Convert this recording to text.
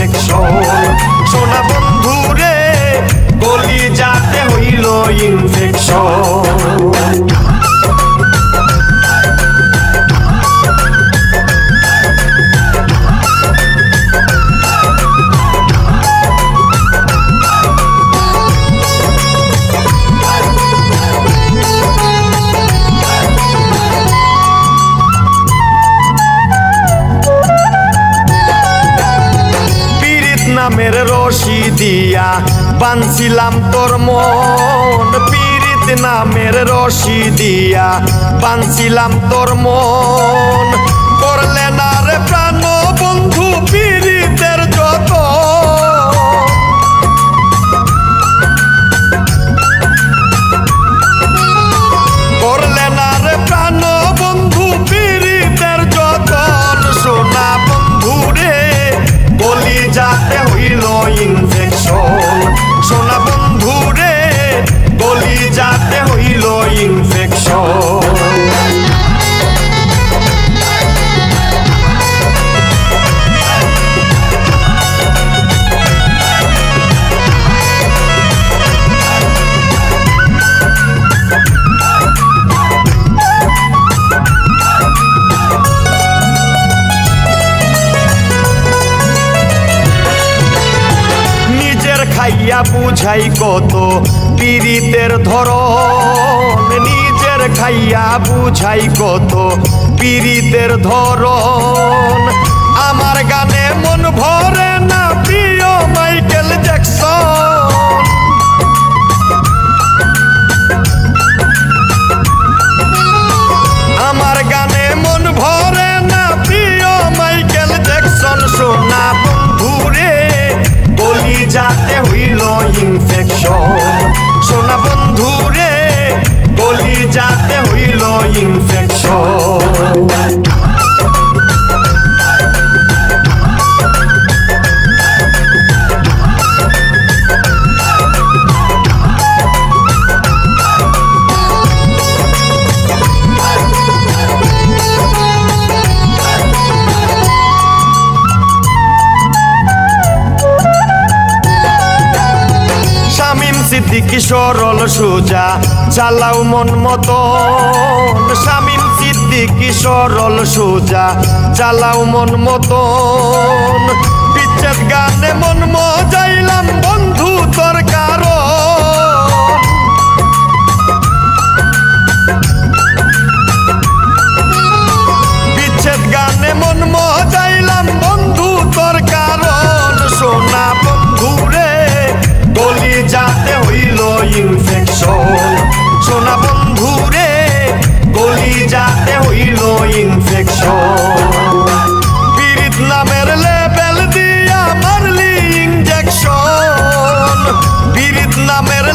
Infection. সোনা বন্ধু রে গলি যাতে হইল ইনফেকশন। নামের রশি দিয়া বানছিলাম তোর মন, পীড়িত নামের রশি দিয়া বানছিলাম তোর মন। করলে না রে প্রাণ বন্ধু পীড়িতের যত, করলে না রে প্রাণ বন্ধু পীড়িতের যতন। সোনা বন্ধু রে গলি যাতে হইল ইনফেকশন। সোনা বন্ধু রে গলি যাতে হইল ইনফেকশন। খাইয়া বুঝাই কত পীড়িতের ধরন, নিজের খাইয়া বুঝাই কত পীড়িতের ধরন। আমার গানে মন ভরে না প্রিয় মাইকেল জ্যাকসন, আমার গানে মন ভরে না প্রিয় মাইকেল জ্যাকসন। সোনা বন্ধু রে গলি যাতে হইল ইনফেকশন। সোনা বন্ধু রে গলি যাতে হইল ইনফেকশন। সিদ্দিকী সরল সোজা চালাও মন মতন, শামীম সিদ্দিকী সরল সোজা চালাও মন মতন। বিচ্ছেদ গানে মন মজাইলাম বন্ধু তোর কারণ, বিচ্ছেদ গানে মন মজাইলাম বন্ধু তোর কারণ। সোনা বন্ধু রে গলি যাতে হইল ইনফেকশন। সোনা বন্ধু রে গলি যাতে হইল ইনফেকশন। পীড়িত নামের লেবেল দিয়া মারলি ইনজেকশন, পীড়িত নামের